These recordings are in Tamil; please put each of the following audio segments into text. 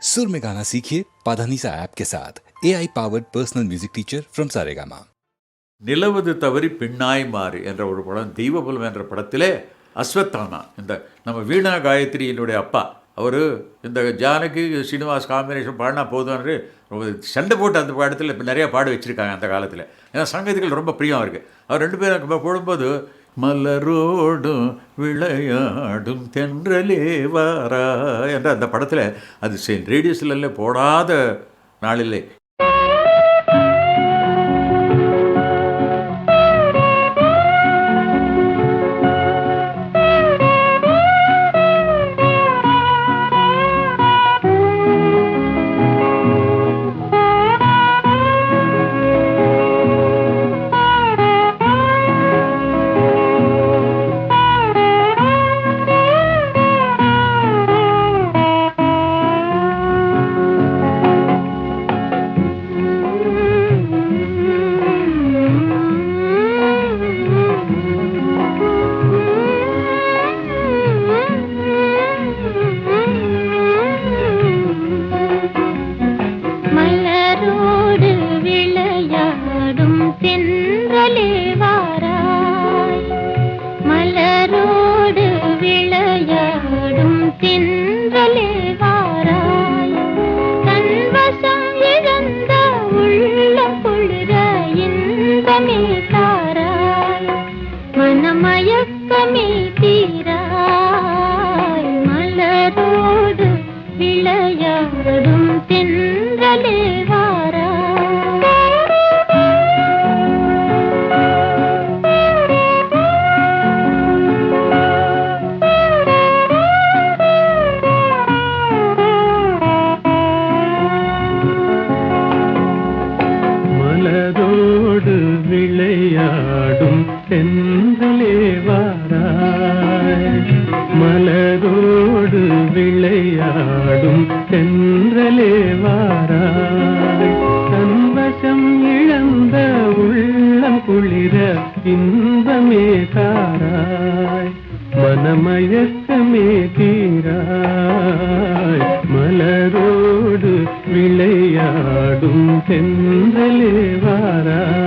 सुर में गाना सीखिए पाधानीसा ऐप के साथ AI powered personal music teacher from Saregama. நிலவது தவறி பெண்ணாய் மாறு என்ற ஒரு படம், தெய்வபுலம் என்ற படத்திலே அஸ்வத்தானா, இந்த நம்ம வீணா காயத்ரியினுடைய அப்பா, அவர் இந்த ஜானகி ஸ்ரீனிவாஸ் காம்பினேஷன் பாடினா போதும்னு சண்டை போட்டு அந்த படத்தில் இப்போ நிறையா பாட வச்சுருக்காங்க அந்த காலத்தில். ஏன்னா சங்கீதங்கள் ரொம்ப பிரியம் இருக்குது. அவர் ரெண்டு பேரும் போடும்போது மலரோடும் விளையாடும் தென்றலே வாரா என்ற அந்த படத்தில் அது ரேடியோஸ்ல போடாத நாளிலே. மலரோடு விளையாடும் தென்றலே வாராய், தன்வசம் இழந்த உள்ளம் குளிர இன்பமே தாராய், மனமயக்கமே தீராய், மலரோடு விளையாடும் தென்றலே வாராய்.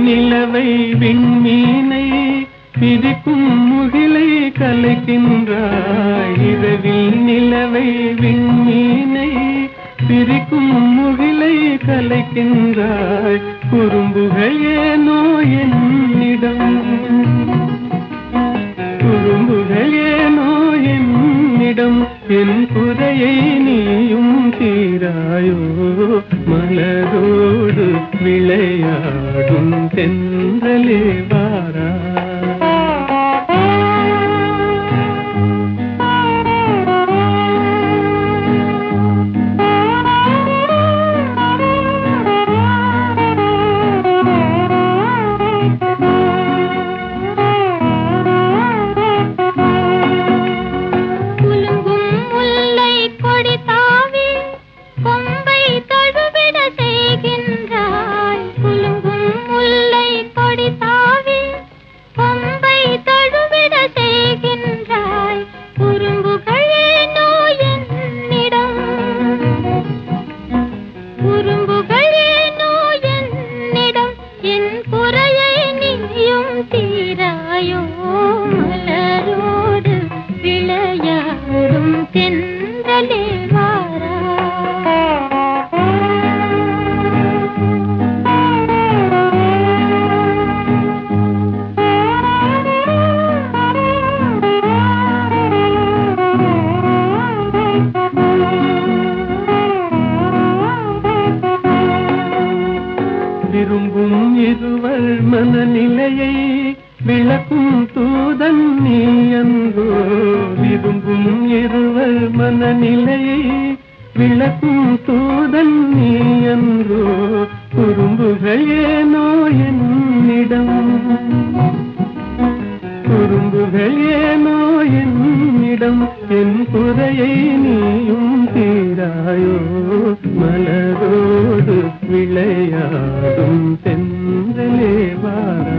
நிலவை விண்மீனை பிரிக்கும் முகிலை கலைக்கின்றாய், இரவில் நிலவை விண்மீனை பிரிக்கும் முகிலை கலைக்கின்றாய், குறும்புகள் ஏனோ என்னிடம், குறும்புகள் ஏனோ என்னிடம், என் குறையை நீயும் தீராயோ, மலரோடு விளையாடும் தென்றலே வாராய். குலுங்கும் முல்லை கொடி தாவி கொம்பை தடு மனநிலையை விளக்கும் தூதன் நீ அன்றோ. விரும்பும் இருவர் மனநிலையை விளக்கும் தூதன் நீ அன்றோ. குறும்புகள் ஏனோ என்னிடம், குறும்புகள் ஏனோ என்னிடம், என் குறையை நீயும் தீராயோ. மலரோடு விளையாடும் தென்றலே வாரா.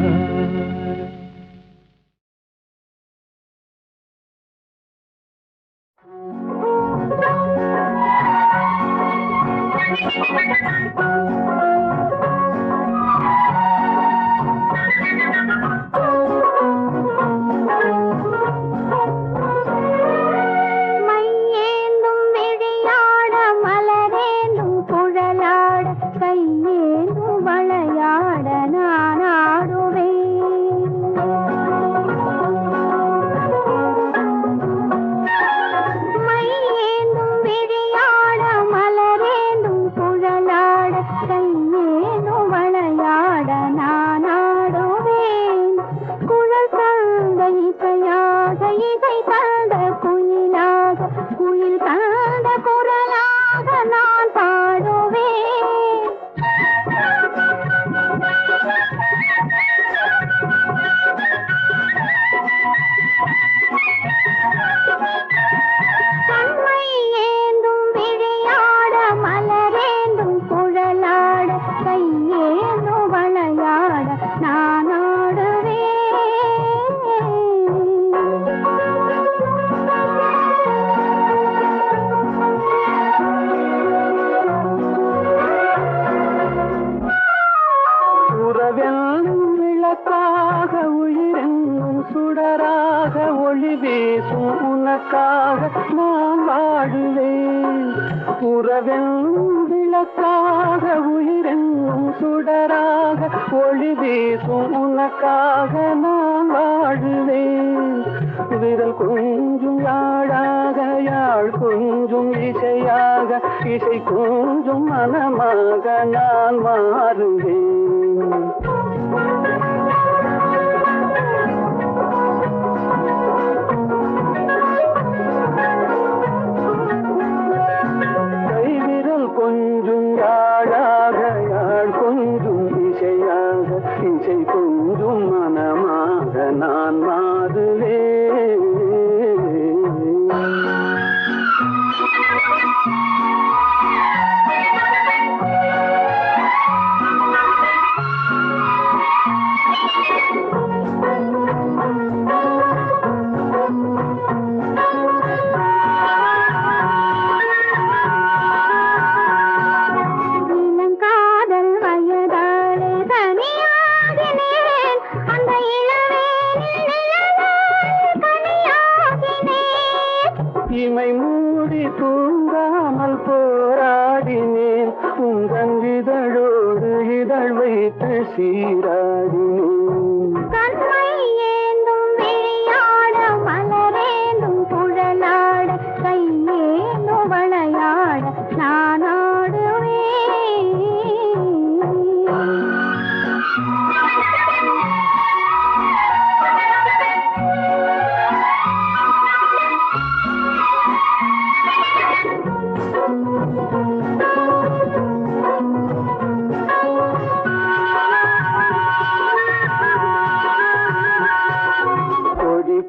விளக்காக உயிரென்னும் சுடராக ஒளி வீசும் உனக்காக நான் வாழுவேன். விரல் கொஞ்சும் யாழாக, யாழ் கொஞ்சும் இசையாக, இசை கொஞ்சும் மனமாக நான் மாறுவேன். கொஞ்சும் யாழாக, யாழ் கொஞ்சும் இசையாக, இசை கொஞ்சும் மனமாக நான் மாறுவேன். இமை மூடி தூங்காமல் போராடினேன், உங்கள் இதழோடு இதழ் வைத்து சீராடினேன். கண்மை ஏந்தும் விளையாட, மலரேந்தும் குழலாட, கையேந்தும் விளையாட நான் ஆடுவேன்.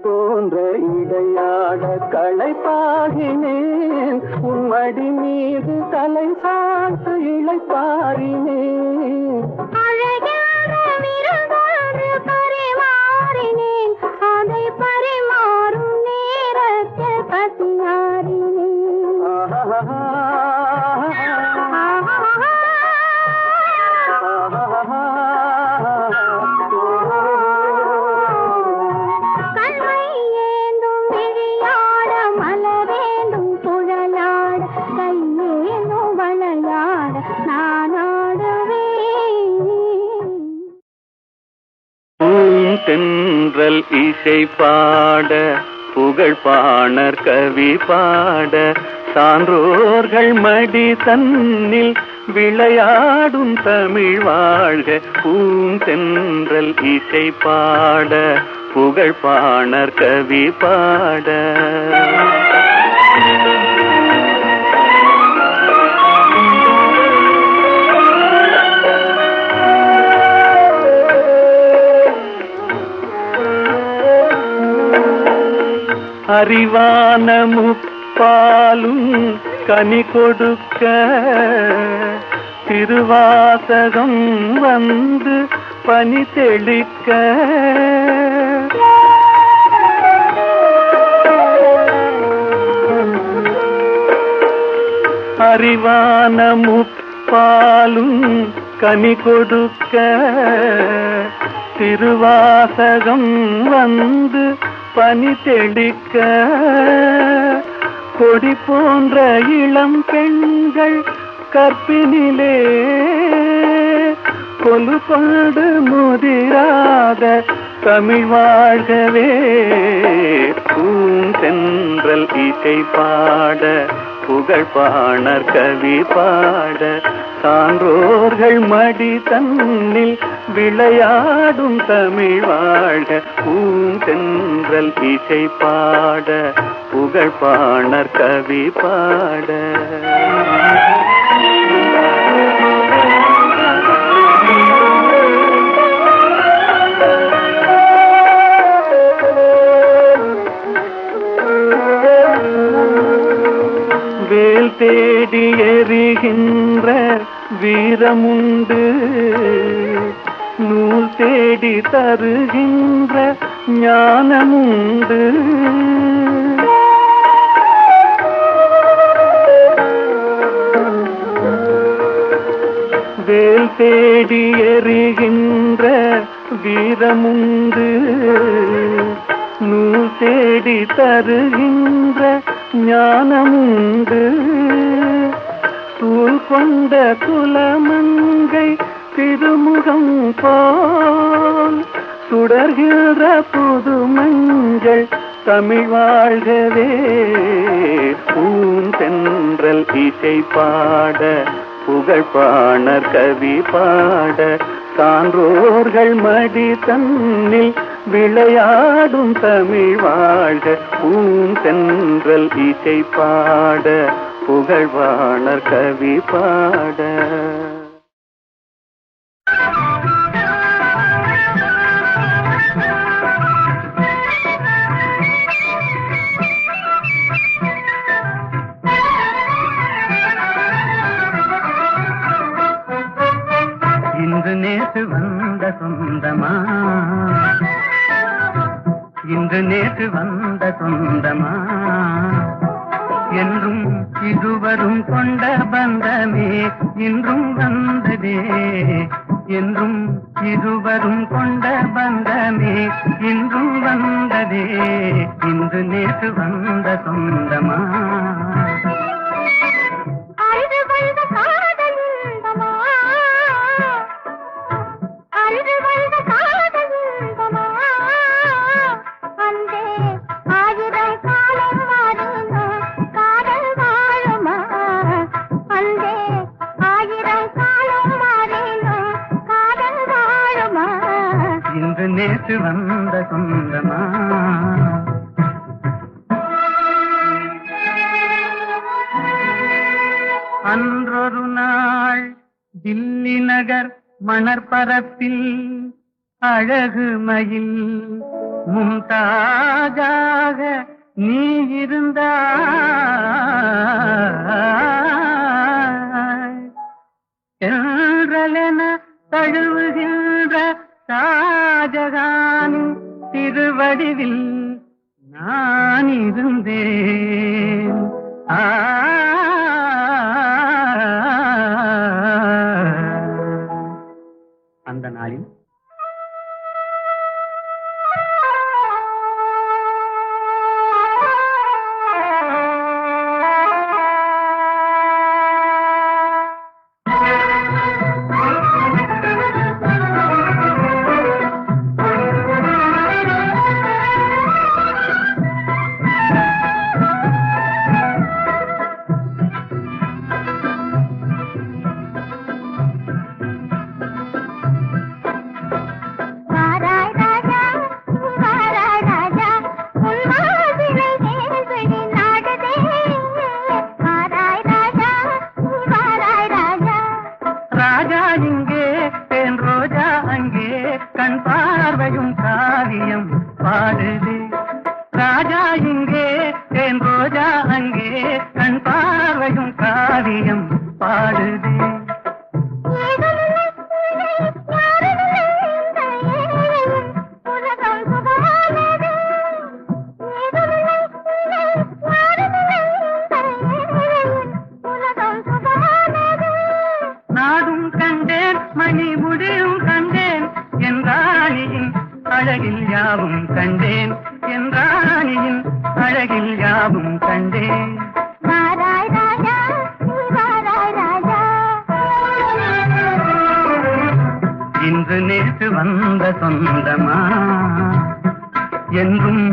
போன்ற இடையாட களைப்பாகினேன், உன்மடி மீது தலை சாத்து இளைப்பாரினேன். அழகான விருந்தொன்று பரிமாறினேன், அதை பரிமாறும் நேரத்தில் பசியாறினேன். தென்றல் இசை பாட, புகழ் பாணர் கவி பாட, சான்றோர்கள் மடி தன்னில் விளையாடும் தமிழ் வாழ்க. பூந்தென்றல் இசை பாட புகழ் பாணர் கவி பாட. அறிவான முப்பாலும் கனி கொடுக்க திருவாசகம் வந்து பனி தெளிக்க. அறிவான முப்பாலும் கனி கொடுக்க திருவாசகம் வந்து பனி தெளிக்க. கொடி போன்ற இளம் பெண்கள் கற்பினிலே கொலு கொண்டு முதிராத தமிழ் வாழ்கவே. பூந்தென்றல் இசை பாட புகழ் பாணர் கவி பாட. சான்றோர்கள் மடி தன்னில் விளையாடும் தமிழ் வாழ்க. பூந்தென்றல் இசை பாட புகழ் பாணர் கவி பாட. வேல் தேடி எறிகின்ற வீரமுண்டு, நூல் தேடி தருகின்ற ஞானமுண்டு. வேல் தேடி எறிகின்ற வீரமுண்டு, நூல் தேடி தருகின்ற ஞானமுண்டு. சூழ் கொண்ட குலமங்கை திருமுகம் போல் சுடர்கிற புது மஞ்சள் தமிழ் வாழ்கவே. பூந்தென்றல் இசை பாட புகழ் பாணர் கவி பாட. சான்றோர்கள் மடி தன்னில் விளையாடும் தமிழ் வாழ்க. பூந்தென்றல் இசை பாட புகழ் பாணர் கவி பாட. இன்று நேற்று வந்த சொந்தமா, இன்று நேற்று வந்த சொந்தமா, என்றும் இதுவரும் கொண்ட பந்தமே இன்றும் வந்ததே. என்றும் இதுவரும் கொண்ட பந்தமே இன்றும் வந்ததே. இன்று நேற்று வந்த சொந்தமா. இன்று நேற்று வந்த சொந்தமா. அன்றொரு நாள் தில்லி நகர் மணற்பரப்பில் அழகு மயில் மும்தாஜாக நீ இருந்தாய். என்றலென தழுவுகின்ற ஷாஜகானின் திருவடிவில் நான் இருந்தேன். அந்த நாளில் இங்கே தேன் ரோஜா அங்கே கண் பார்வையும் காவியம் பாடுது. ராஜா இங்கே தேன் ரோஜா அங்கே கண் பார்வையும் காவியம் பாடுது. நாடும் கண்டேன் மணி முடியும் கண்டேன் என்றானியின் அழகில் யாவும் கண்டேன் என்றானியின் அழகில் யாவும் கண்டேன். இன்று நேற்று வந்த சொந்தமா என்றும்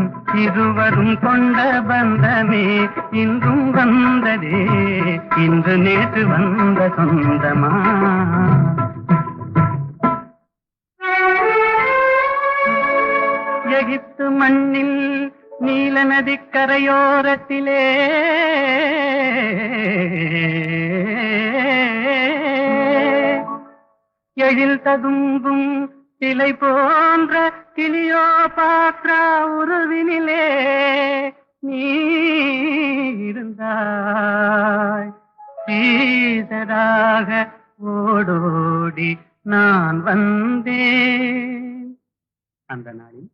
இருவரும் கொண்ட பந்தமே இன்றும் வந்ததே. இன்று நேற்று வந்த சொந்தமா எகிப்து மண்ணில் நீல நதி கரையோரத்திலே எழில் ததும்பும் சிலை போன்ற கிளியோபாத்ரா உருவினிலே நீ இருந்தாய். சீதராக ஓடோடி நான் வந்தேன். அந்த நாளில்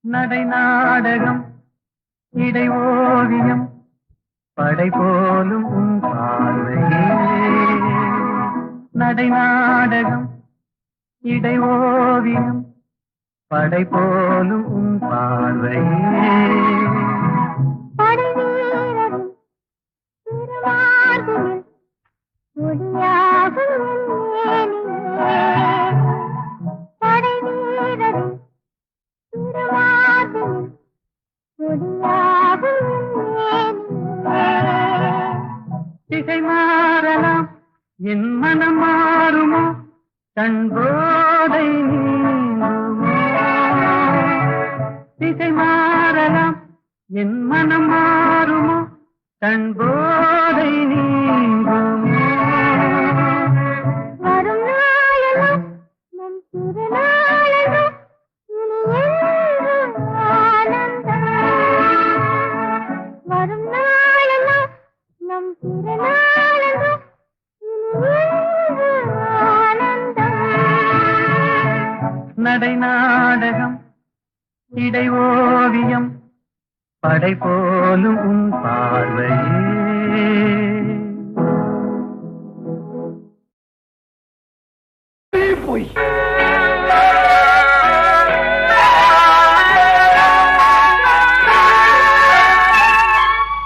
நடை நாடகம் இடை ஓவியம் படை போலும் உன் பார்வையே. நடை நாடகம் இடை ஓவியம் படை போலும் உன் பார்வையே. திசை மாறலாம் என் மனம் மாறுமோ கண் போதை நீங்குமோ. திசை மாறலாம் என் மனம் மாறுமோ கண் போதை நீங்குமோ. வரும் நாளெல்லாம் நம் திருநாளெல்லாம் ஆனந்தம். வரும் நாளெல்லாம் நம் திருநாளெல்லாம் ஆனந்தம். நடை நாடகம் இடை ஓவியம் படை போலும் உன் பார்வையே. பொய்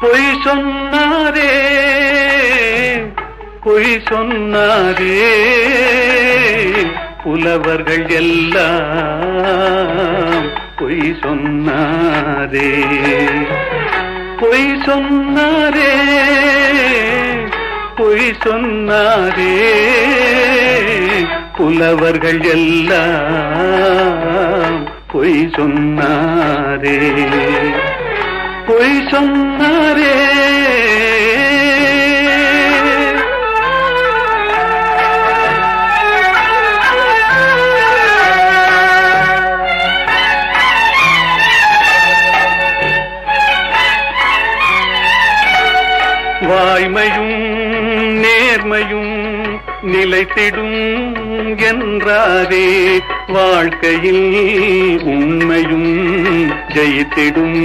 பொய் சொன்னாரே பொய் சொன்னாரே புலவர்கள் எல்லாம் பொய் சொன்னாரே. பொய் சொன்னாரே பொய் சொன்னாரே புலவர்கள் எல்லாம் பொய் சொன்னாரே. பொய் சொன்னாரே வாய்மையும் நேர்மையும் நிலைத்திடும் என்றாரே. வாழ்க்கையில் உண்மையும் ஜெயித்திடும்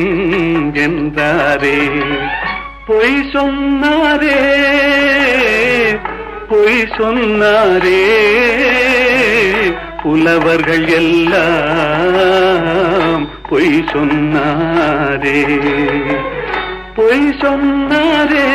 என்றாரே. பொய் சொன்னாரே பொய் சொன்னாரே புலவர்கள் எல்லாம் பொய் சொன்னாரே. பொய் சொன்னாரே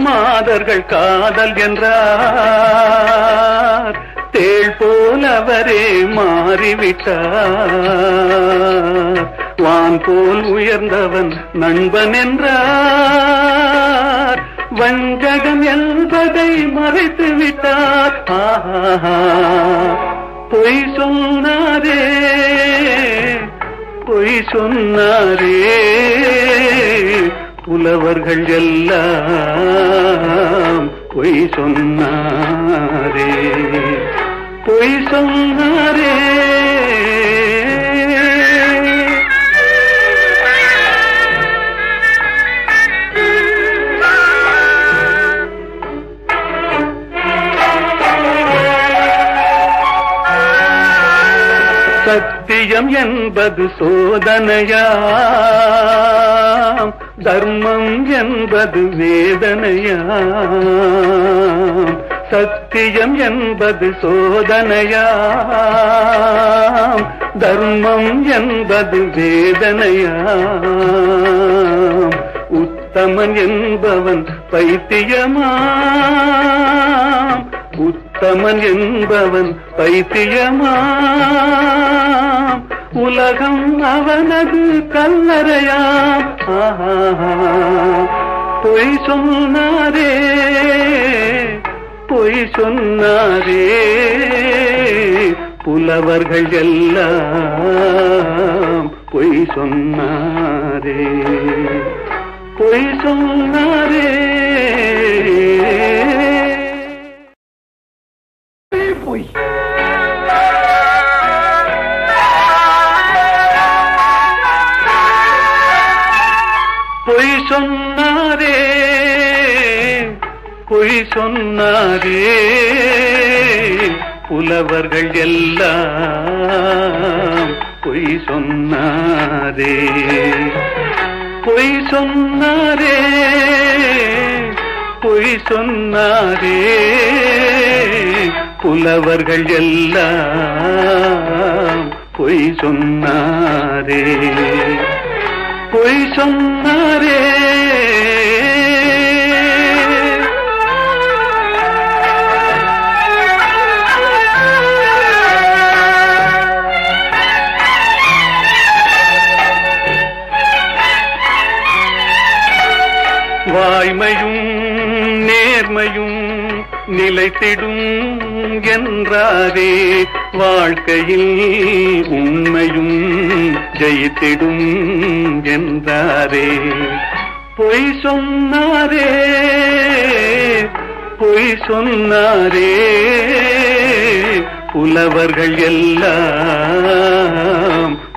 மாதர்கள் காதல் என்றார், தேள் போல் அவரே மாறிவிட்டார். வான் போல் உயர்ந்தவன் நண்பன் என்றார், வஞ்சகம் என்பதை மறைத்து விட்டார். பொய் சொன்னாரே, பொய் சொன்னாரே, புலவர்கள் எல்லாம் பொய் சொன்னாரே, பொய் சொன்னாரே. சத்தியம் என்பது சோதனையாம், தர்மம் என்பது வேதனையாம். சத்தியம் என்பது சோதனையாம், தர்மம் என்பது வேதனையாம். உத்தமன் என்பவன் பைத்தியமாம், உத்தமன் என்பவன் பைத்தியமாம். உலகம் அவனது கல்லறையாம். பொய் சொன்னாரே, பொய் சொன்னாரே, புலவர்கள் எல்லாம் பொய் சொன்னாரே, பொய் சொன்னாரே. பொய் பொய் சொன்னாரே, பொய் சொன்னாரே, புலவர்கள் எல்லாம் பொய் சொன்னாரே, பொய் சொன்னாரே, பொய் சொன்னாரே, புலவர்கள் எல்லாம் பொய் சொன்னாரே, பொய் சொன்னாரே. வாய்மையும் நேர்மையும் நிலைத்திடும் என்றாரே, வாழ்க்கையில் உண்மையும் ஜெயித்திடும் என்றாரே. பொய் சொன்னாரே, பொய் சொன்னாரே, புலவர்கள் எல்லாம்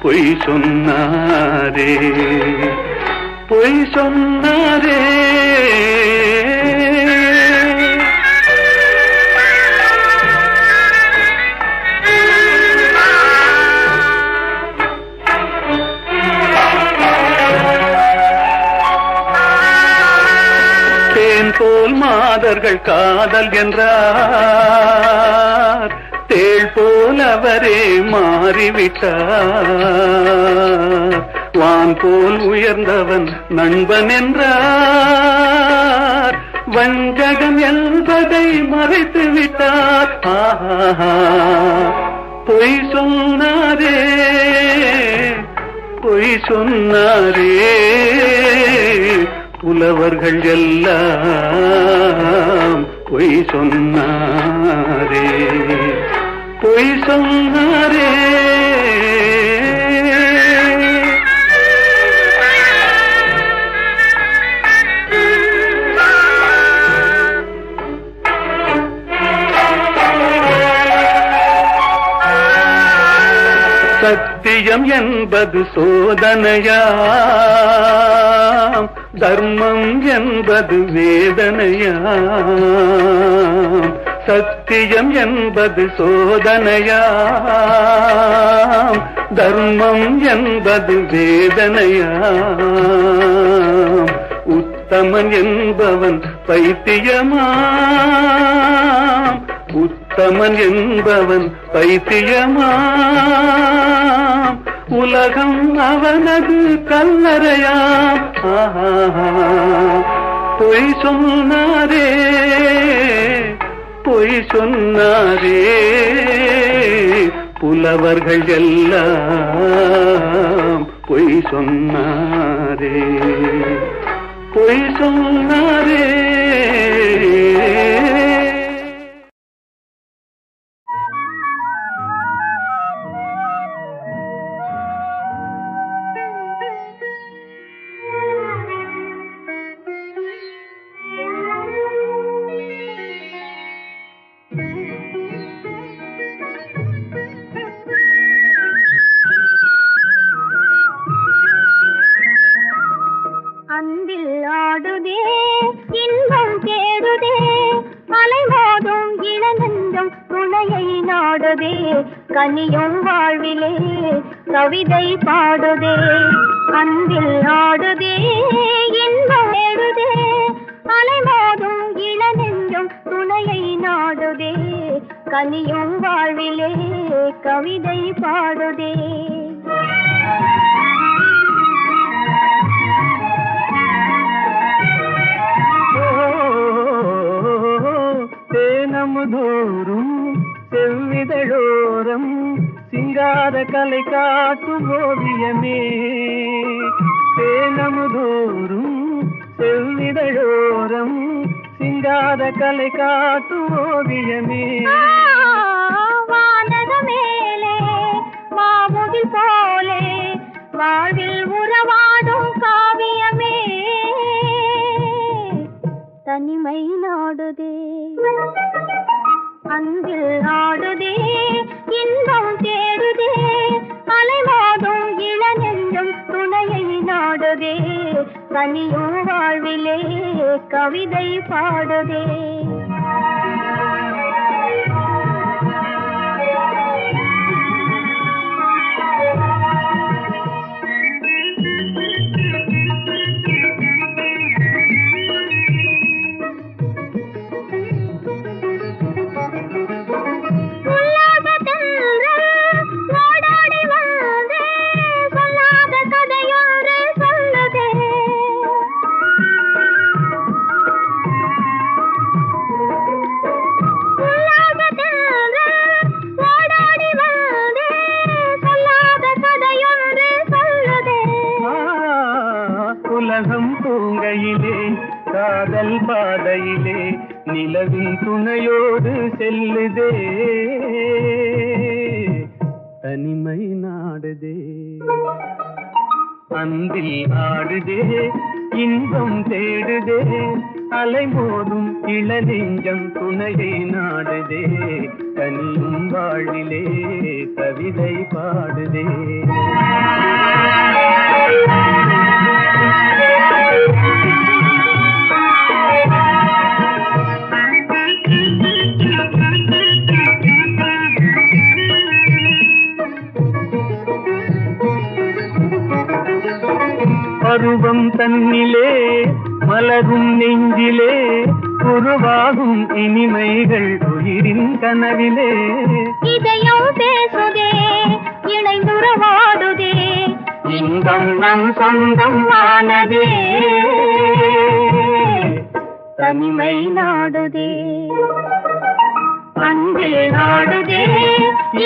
பொய் சொன்னாரே, பொய் சொன்னாரே. தேன் போல் மாதர்கள் காதல் என்றார், தேள் போல் அவரே மாறிவிட்டார். வான் போல் உயர்ந்தவன் நண்பன் என்றார், வஞ்சகம் என்பதை மறைத்து விட்டார். பொய் சொன்னாரே, பொய் சொன்னாரே, புலவர்கள் எல்லாம் பொய் சொன்னாரே, பொய் சொன்னாரே. சத்தியம் என்பது சோதனையாம், தர்மம் என்பது வேதனையாம். சத்தியம் என்பது சோதனையாம், தர்மம் என்பது வேதனையாம். உத்தமன் என்பவன் பைத்தியமாம், உத்தமன் என்பவன் பைத்தியமாம். உலகம் அவனது கல்லறையாம். பொய் சொன்னாரே பொய் சொன்னாரே புலவர்கள் எல்லாம் பொய் சொன்னாரே பொய் சொன்னாரே. அன்பில் ஆடுதே இன்பம் தேடுதே அலைமோதும் இளநெஞ்சம் துணையை நாடுதே கனியும் வாழ்விலே கவிதை பாடுதே. அன்பில் ஆடுதே இன்பம் தேடுதே அலைமோதும் இளநெஞ்சம் துணையை நாடுதே கனியும் வாழ்விலே கவிதை பாடுதே. தேனமுதோறும் செவ்விதழோரம் சிங்கார கலை காட்டும் ஓவியமே. தேனமுதோறும் செவ்விதழோரம் சிங்கார கலை காட்டும் ஓவியமே. வானக மேலே மாமுகில் போலே வாழ்வில் உறவாடும் காவியமே தனிமை நாடுதே. அன்பில் ஆடுதே இன்பம் தேடுதே அலைமோதும் இளநெஞ்சம் துணையை நாடுதே கனியும் வாழ்விலே கவிதை பாடுதே. உலகம் தூங்கையிலே காதல் பாதையிலே நிலவின் துணையோடு செல்லுதே தனிமை நாடுதே. அன்பில் ஆடுதே இன்பம் தேடுதே அலைமோதும் இளநெஞ்சம் துணையை நாடுதே கனியும் வாழ்விலே கவிதை பாடுதே. பருவம் தன்னிலே மலரும் நெஞ்சிலே உருவாகும் இனிமைகள் உயிரின் கனவிலே இதயம் பேசுதே இணைந்துறவாடுதே இன்பம் நம் சொந்தம் ஆனதே தனிமை நாடுதே. அன்பில் நாடுதே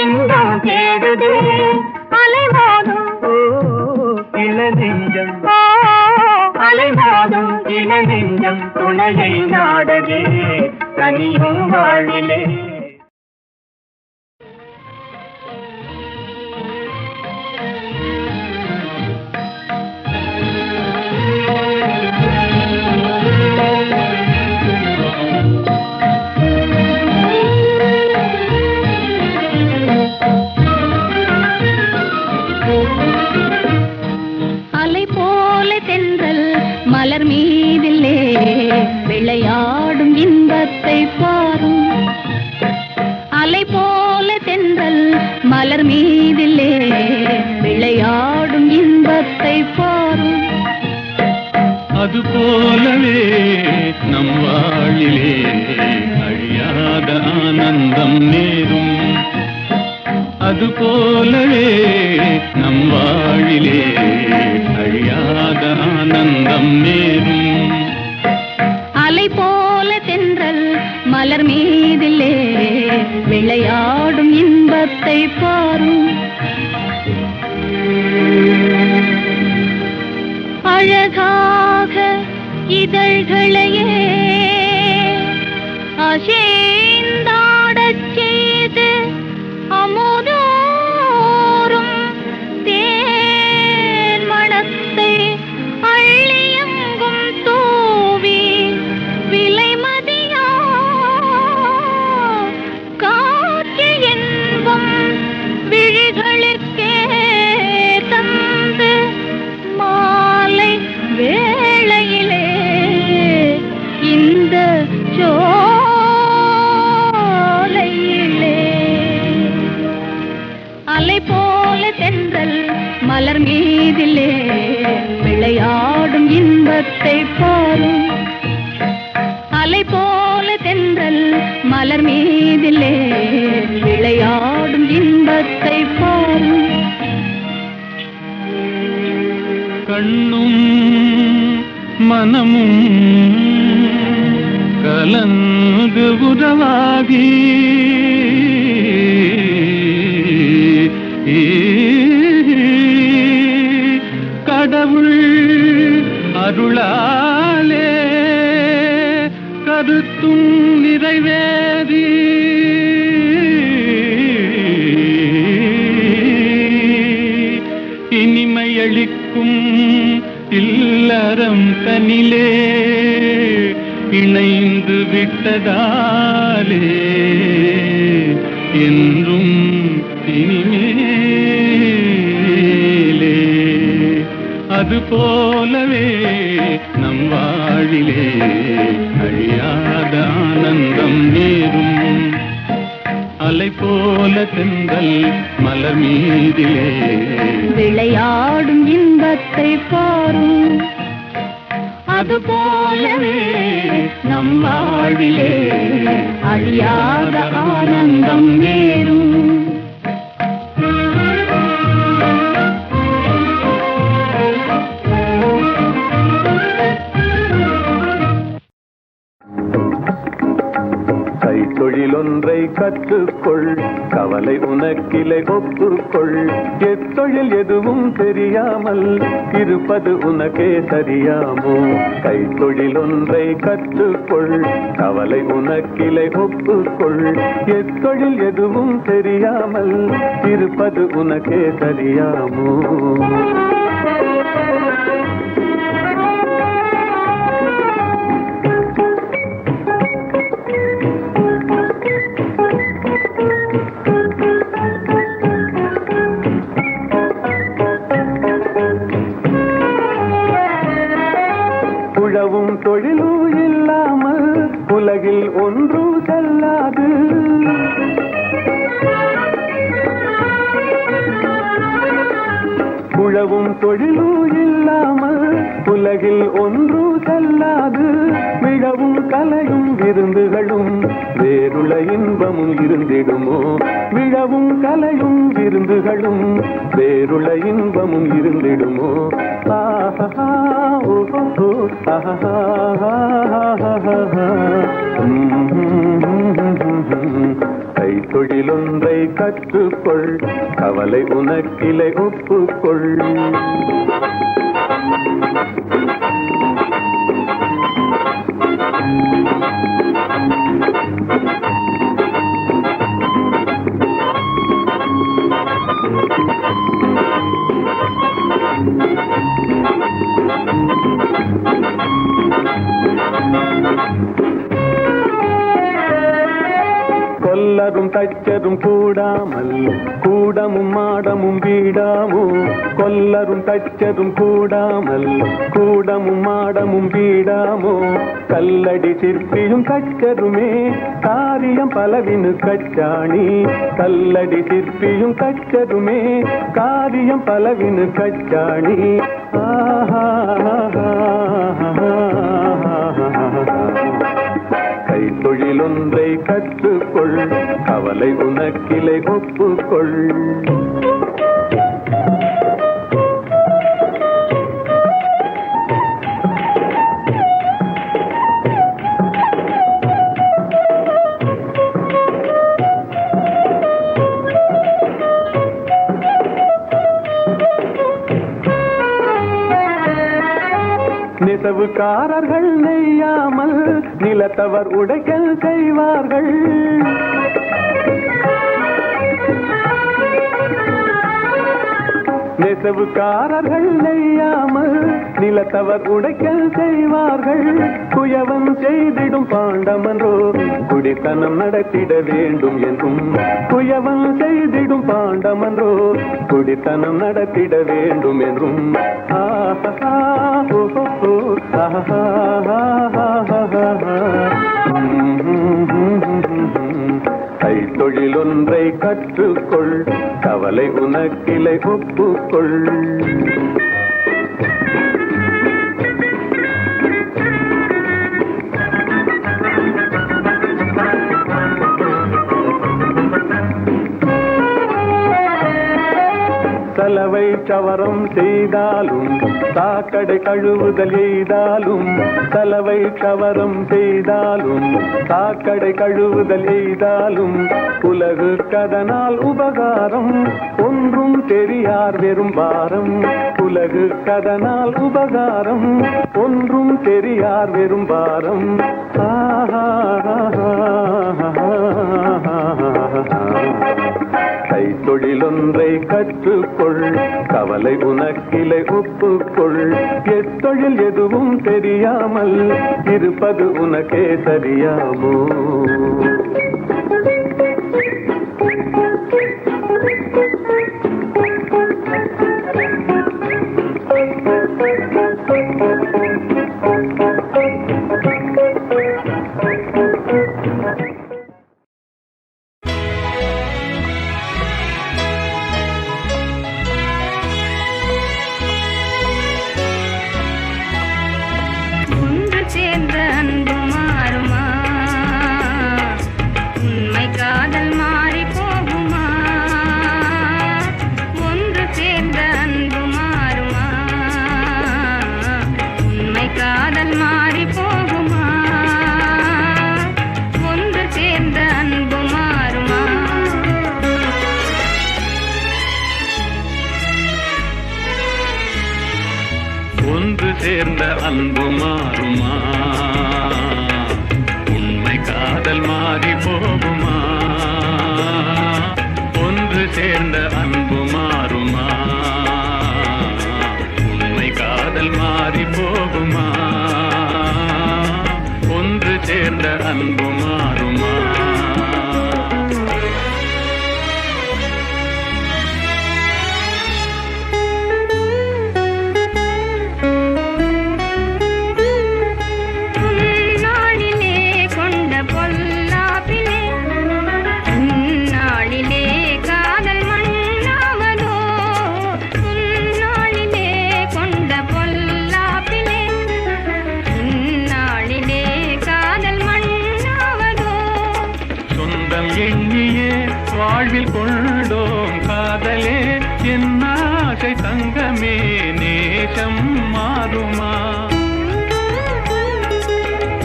இன்பம் தேடுதே அலைமோதும் இளநெஞ்சம் அலைமோதும் இளநெஞ்சம் துணையை நாடுதே கனியும் வாழ்விலே. மலர் மீதிலே விளையாடும் இன்பத்தை பாரும் அலை போல தென்றல் மலர் மீதிலே விளையாடும் இன்பத்தை பாரும் அதுபோலவே நம் வாழிலே அழியாத ஆனந்தம் நேரும் அதுபோலவே நம் வாழிலே அழியாத ஆனந்தம் நேரும் இதழ்களையே அசைந்தாடச் செய்து அமுதோறும் தேன் மணத்தை அள்ளியங்கும் தூவி விலைமதியா காற்று என்பும் விழிகளுக்கே தந்து மாலை வேளையிலே இந்த சோலையிலே அலை போல தென்றல் மலர் மீதிலே விளையாடும் இன்பத்தை பாரும் அலை போல தென்றல் மலர் மீதிலே விளையாடும் இன்பத்தை பாரும் கண்ணும் மனமும் கலந்து உறவாகி கடவுள் அருளாலே கருத்தும் நிறைவேறி இனிமையளிக்கும் இல்லறம் தனிலே இணைந்து விட்டதாலே என்றும் இனிமேலே அது போலவே நம் வாழிலே அழியாத ஆனந்தம் நேரும் அலை போல தென்றல் மலர் மீதிலே விளையாடும் இன்பத்தை பாரும் அது போலவே நம் வாழிலே அழியாத ஆனந்தம் நேரும் கைத்தொழிலொன்றை கற்றுக்கொள் கவலை உனக்கிலை ஒப்புக்கொள் எத்தொழில் எதுவும் தெரியாமல் இருப்பது உனக்கே சரியாமோ கைத்தொழிலொன்றை கற்றுக்கொள் கவலை உனக்கிலை ஒப்புக்கொள் எத்தொழில் எதுவும் தெரியாமல் இருப்பது உனக்கே சரியாமோ உழவும் தொழிலும் இல்லாமல் உலகில் ஒன்றும் செல்லாது உழவும் தொழிலும் இல்லாமல் உலகில் ஒன்றும் செல்லாது மிகவும் கலையும் விருந்துகளும் வேறுள்ள இன்பமும் இருந்திடுமோ விழவும் கலையும் விருந்துகளும் வேறுள்ள இன்பமும் இருந்திடுமோ ஆஹா ஓஹோ ஆஹா கைத்தொழிலொன்றை கற்றுக்கொள் கவலை உனக்கிலை ஒப்புக்கொள் கொல்லரும் தச்சரும் கூடாமல் கூடமும் மாடமும் வீடாமோ கொல்லரும் தச்சரும் கூடாமல் கூடமும் மாடமும் வீடாமோ கல்லடி சிற்பியும் தச்சருமே காரியம் பலவினு கச்சாணி கல்லடி சிற்பியும் தச்சருமே காரியம் பலவினு கச்சாணி ஆஹா கைத்தொழிலொன்றை கற்றுக்கொள் கவலை உனக்கிலை ஒப்புக்கொள் நெசவு நெசவுக்காரர்கள் நெய்யாமல் நிலத்தவர் உடைக்கல் செய்வார்கள். நெசவுக்காரர்கள் நெய்யாமல் நிலத்தவர் உடைக்கல் செய்வார்கள். குயவன் செய்திடும் பாண்டமன்றோ குடித்தனம் நடத்திட வேண்டும் என்றும். குயவன் செய்திடும் பாண்டமன்றோ குடித்தனம் நடத்திட வேண்டும் என்றும். கைத்தொழில் ஒன்றை கற்றுக்கொள், கவலை உனக்கிலை ஒப்புக்கொள். சலவை சவரம் செய்தாலும் சாக்கடை கழுவுதல் எய்தாலும். சலவை சவரம் செய்தாலும் சாக்கடை கழுவுதல் எய்தாலும் உலகு கதனால் உபகாரம் ஒன்றும் தெரியார் வெறும் பாரம். உலகு கதனால் உபகாரம் ஒன்றும் தெரியார் வெறும் பாரம். கைத்தொழில் ஒன்றை கற்றுக்கொள், கவலை உனக்கிலை ஒப்புக்கொள். எத்தொழில் எதுவும் தெரியாமல் இருப்பது உனக்கே சரியாமோ? சேர்ந்த அன்பு மாறுமா? உண்மை காதல் மாறி போகுமா? ஒன்று சேர்ந்த அன்பு மாறுமா? உண்மை காதல் மாறி போகுமா? ஒன்று சேர்ந்த அன்பு மாறுமா? வாழ்வில் கொண்டோம் காதலே என் ஆசை தங்கமே, நேசம் மாறுமா?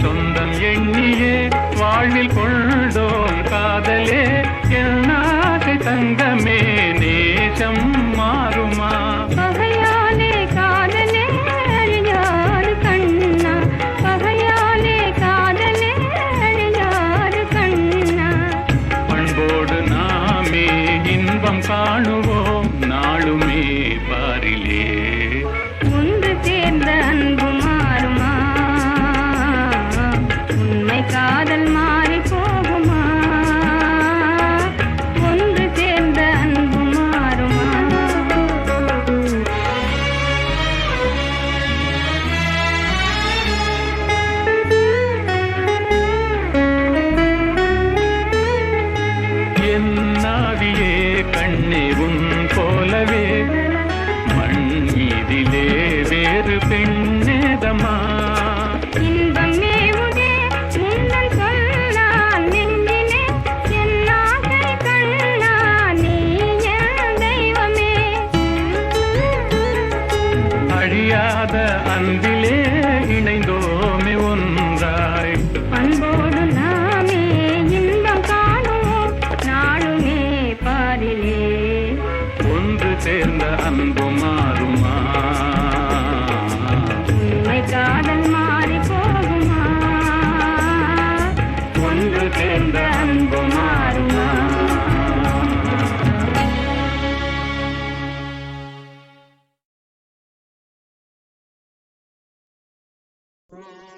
சொந்தம் எண்ணியே வாழ்வில் கொண்டோம் காதலே என் ஆசை தங்கமே, நேசம் மாறுமா? பகையாலே காதலே அழியாது கண்ணா, பகையாலே காதலே அழியாது கண்ணா. பண்போடு நாமே இன்பம் காணுவோம் நாளுமே பாரிலே. ஒன்று சேர்ந்த அன்பு மாறுமா? உண்மை காதல் மாறி போகுமா? ஒன்று சேர்ந்த அன்பு மாறுமா? நீ